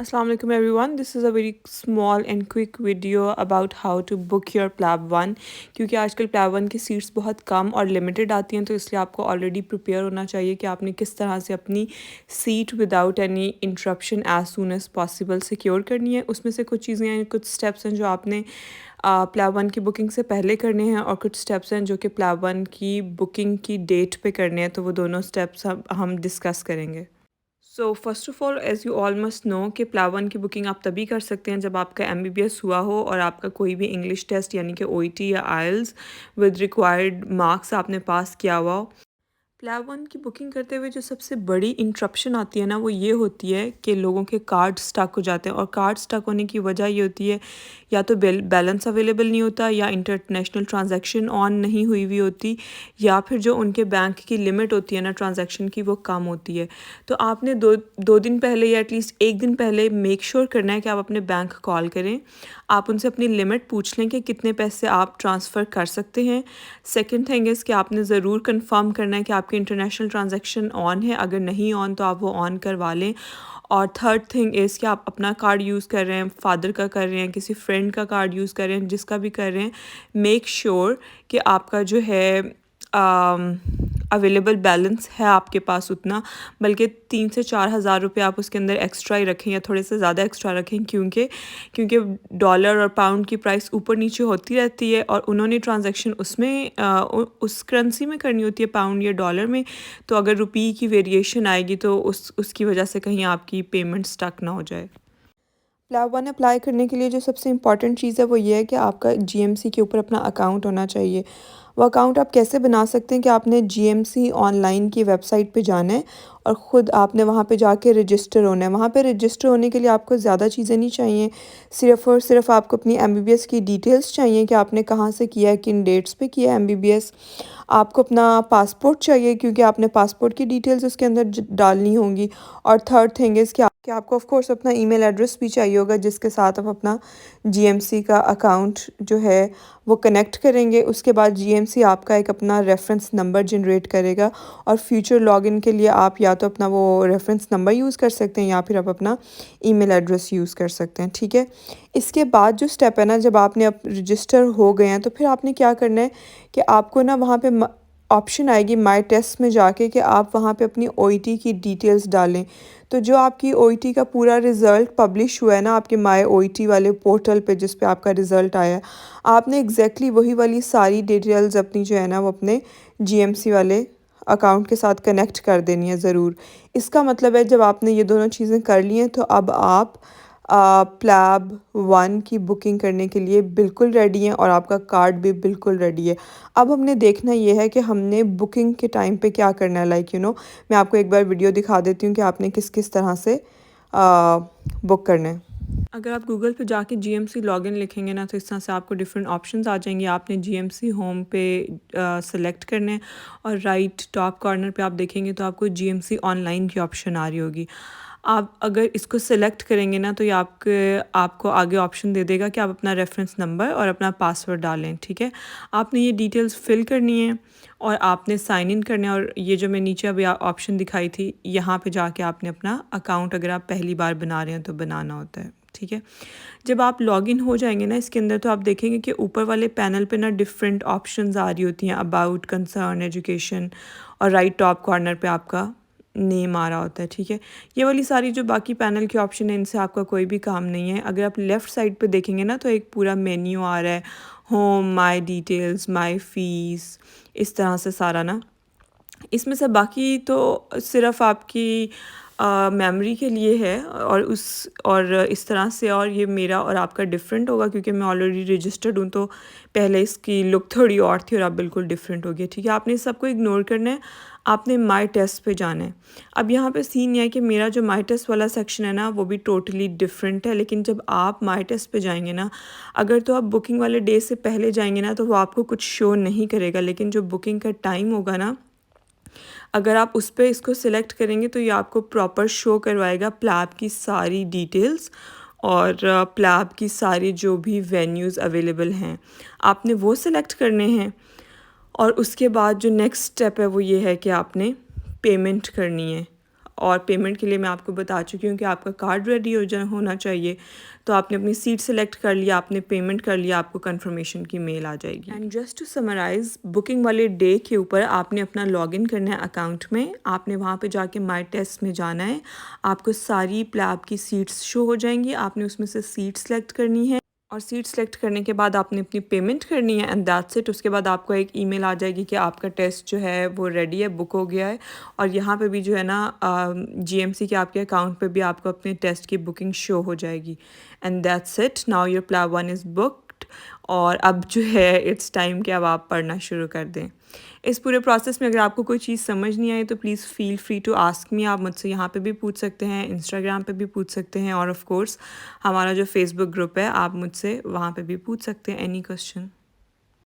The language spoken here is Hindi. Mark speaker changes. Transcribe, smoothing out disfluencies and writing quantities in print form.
Speaker 1: Assalamu alaikum everyone. This is a very small and quick video about how to book your PLAB 1 क्योंकि आजकल PLAB 1 की सीट्स बहुत कम और लिमिटेड आती हैं, तो इसलिए आपको ऑलरेडी प्रिपेयर होना चाहिए कि आपने किस तरह से अपनी seat without any interruption as soon as possible secure करनी है। उसमें से कुछ चीज़ें हैं, कुछ स्टेप्स हैं जो आपने PLAB 1 की बुकिंग से पहले करने हैं और कुछ स्टेप्स हैं जो कि PLAB 1 की बुकिंग की डेट पे करने हैं, तो वो दोनों स्टेप्स हम डिस्कस करेंगे। So first of all as you all must know कि PLAB 1 की बुकिंग आप तभी कर सकते हैं जब आपका MBBS हुआ हो और आपका कोई भी इंग्लिश टेस्ट यानी कि OET या IELTS विद रिक्वायर्ड मार्क्स आपने पास किया हुआ हो। PLAB 1 की बुकिंग करते हुए जो सबसे बड़ी इंटरप्शन आती है ना, वो ये होती है कि लोगों के कार्ड स्टक हो जाते हैं, और कार्ड स्टक होने की वजह ये होती है या तो बैलेंस अवेलेबल नहीं होता, या इंटरनेशनल ट्रांजैक्शन ऑन नहीं हुई होती, या फिर जो उनके बैंक की लिमिट होती है ना ट्रांजैक्शन की, वो कम होती है। तो आपने दो दिन पहले या एटलीस्ट एक दिन पहले मेक श्योर करना है कि आप अपने बैंक कॉल करें, आप उनसे अपनी लिमिट पूछ लें कि कितने पैसे आप ट्रांसफ़र कर सकते हैं। सेकंड थिंग इज़ कि आपने ज़रूर कंफर्म करना है कि आपके इंटरनेशनल ट्रांजैक्शन ऑन है, अगर नहीं ऑन तो आप वो ऑन करवा लें। और थर्ड थिंग इज़ कि आप अपना कार्ड यूज़ कर रहे हैं, फादर का कर रहे हैं, किसी फ्रेंड का कार्ड यूज़ कर रहे हैं, जिसका भी कर रहे हैं, मेक श्योर कि आपका जो है अवेलेबल बैलेंस है आपके पास उतना, बल्कि 3 से 4 हज़ार रुपये आप उसके अंदर एक्स्ट्रा ही रखें या थोड़े से ज़्यादा एक्स्ट्रा रखें, क्योंकि डॉलर और पाउंड की प्राइस ऊपर नीचे होती रहती है और उन्होंने ट्रांजैक्शन उसमें उस करेंसी में करनी होती है, पाउंड या डॉलर में। तो अगर रुपये की वेरिएशन आएगी तो उसकी वजह से कहीं आपकी पेमेंट स्टक ना हो जाए। PLAB 1 अप्लाई करने के लिए जो सबसे इम्पॉर्टेंट चीज़ है वो ये है कि आपका GMC के ऊपर अपना अकाउंट होना चाहिए। वो अकाउंट आप कैसे बना सकते हैं कि आपने GMC ऑनलाइन की वेबसाइट पे जाना है और ख़ुद आपने वहाँ पे जाके रजिस्टर होना है। वहाँ पे रजिस्टर होने के लिए आपको ज़्यादा चीज़ें नहीं चाहिए, सिर्फ़ और सिर्फ आपको अपनी MBBS की डिटेल्स चाहिए कि आपने कहाँ से किया है, किन डेट्स पे किया है MBBS। आपको अपना पासपोर्ट चाहिए क्योंकि आपने पासपोर्ट की डिटेल्स उसके अंदर डालनी होंगी। और थर्ड थिंग इज़ कि आपको ऑफ कोर्स अपना ईमेल एड्रेस भी चाहिए होगा जिसके साथ आप अपना GMC का अकाउंट जो है वो कनेक्ट करेंगे। उसके बाद GMC आपका एक अपना रेफरेंस नंबर जनरेट करेगा और फ्यूचर लॉगिन के लिए आप या तो अपना वो रेफरेंस नंबर यूज़ कर सकते हैं या फिर आप अपना ईमेल एड्रेस यूज़ कर सकते हैं, ठीक है। इसके बाद जो स्टेप है ना, जब आपने अब रजिस्टर हो गए हैं तो फिर आपने क्या करना है कि आपको ना वहाँ पे ऑप्शन आएगी माई टेस्ट में जाके कि आप वहाँ पे अपनी OET की डिटेल्स डालें। तो जो आपकी OET का पूरा रिज़ल्ट पब्लिश हुआ है ना आपके माई OET वाले पोर्टल पे जिस पे आपका रिज़ल्ट आया है, आपने एग्जैक्टली वही वाली सारी डिटेल्स अपनी जो है ना वो अपने GMC वाले अकाउंट के साथ कनेक्ट कर देनी है ज़रूर। इसका मतलब है जब आपने ये दोनों चीज़ें कर ली हैं तो अब आप PLAB 1 की बुकिंग करने के लिए बिल्कुल रेडी हैं और आपका कार्ड भी बिल्कुल रेडी है। अब हमने देखना ये है कि हमने बुकिंग के टाइम पे क्या करना है। मैं आपको एक बार वीडियो दिखा देती हूँ कि आपने किस किस तरह से बुक करना है। अगर आप गूगल पे जाके GMC लॉगिन लिखेंगे ना, तो इस तरह से आपको डिफरेंट ऑप्शंस आ जाएंगे। आपने GMC होम पे सेलेक्ट करने और राइट टॉप कॉर्नर पे आप देखेंगे तो आपको GMC ऑनलाइन की ऑप्शन आ रही होगी। आप अगर इसको सेलेक्ट करेंगे ना तो ये आपको आगे ऑप्शन दे देगा कि आप अपना रेफरेंस नंबर और अपना पासवर्ड डालें, ठीक है। आपने ये डिटेल्स फिल करनी है और आपने साइन इन करना है, और ये जो मैं नीचे अभी ऑप्शन दिखाई थी, यहाँ पे जाके आपने अपना अकाउंट अगर आप पहली बार बना रहे हैं तो बनाना होता है, ठीक है। जब आप लॉगिन हो जाएंगे ना इसके अंदर, तो आप देखेंगे कि ऊपर वाले पैनल पे ना डिफरेंट ऑप्शंस आ रही होती हैं, अबाउट, कंसर्न, एजुकेशन, और राइट टॉप कॉर्नर पे आपका नेम आ रहा होता है, ठीक है। ये वाली सारी जो बाकी पैनल के ऑप्शन है इनसे आपका कोई भी काम नहीं है। अगर आप लेफ़्ट साइड पे देखेंगे ना तो एक पूरा मेन्यू आ रहा है, home, my details, my fees, इस तरह से सारा ना। इसमें से बाकी तो सिर्फ़ आपकी मेमोरी के लिए है और इस तरह से, और ये मेरा और आपका डिफरेंट होगा क्योंकि मैं ऑलरेडी रजिस्टर्ड हूँ, तो पहले इसकी लुक थोड़ी और थी और अब बिल्कुल डिफरेंट हो गई, ठीक है। आपने इस सबको इग्नोर करना है, आपने माई टेस्ट पे जाना है। अब यहाँ पे सीन यह है कि मेरा जो माई टेस्ट वाला सेक्शन है ना वो भी टोटली डिफरेंट है, लेकिन जब आप माई टेस्ट पे जाएंगे ना, अगर तो आप बुकिंग वाले डे से पहले जाएंगे ना तो वो आपको कुछ शो नहीं करेगा, लेकिन जो बुकिंग का टाइम होगा ना, अगर आप उस पर इसको सिलेक्ट करेंगे तो ये आपको प्रॉपर शो करवाएगा PLAB की सारी डिटेल्स और PLAB की सारी जो भी वेन्यूज़ अवेलेबल हैं, आपने वो सिलेक्ट करने हैं। और उसके बाद जो नेक्स्ट स्टेप है वो ये है कि आपने पेमेंट करनी है और पेमेंट के लिए मैं आपको बता चुकी हूँ कि आपका कार्ड रेडी होना चाहिए। तो आपने अपनी सीट सेलेक्ट कर लिया, आपने पेमेंट कर लिया, आपको कंफर्मेशन की मेल आ जाएगी। And just to summarise, booking वाले डे के ऊपर आपने अपना लॉगिन करना है अकाउंट में। आपने वहाँ पे जाके माई टेस्ट में जाना है, आपको सारी प्लैब की सीट्स शो हो जाएंगी, आपने उसमें से सीट सेलेक्ट करनी है और सीट सेलेक्ट करने के बाद आपने अपनी पेमेंट करनी है एंड दैट्स इट। उसके बाद आपको एक ईमेल आ जाएगी कि आपका टेस्ट जो है वो रेडी है, बुक हो गया है। और यहाँ पे भी जो है ना जीएमसी के आपके अकाउंट पे भी आपको अपने टेस्ट की बुकिंग शो हो जाएगी and that's it. Now your PLAB 1 is booked. और अब जो है इट्स टाइम कि अब आप पढ़ना शुरू कर दें। इस पूरे प्रोसेस में अगर आपको कोई चीज़ समझ नहीं आई तो please feel free to ask me. आप मुझसे यहाँ पे भी पूछ सकते हैं, इंस्टाग्राम पे भी पूछ सकते हैं और ऑफ कोर्स हमारा जो फेसबुक ग्रुप है आप मुझसे वहाँ पे भी पूछ सकते हैं एनी क्वेश्चन।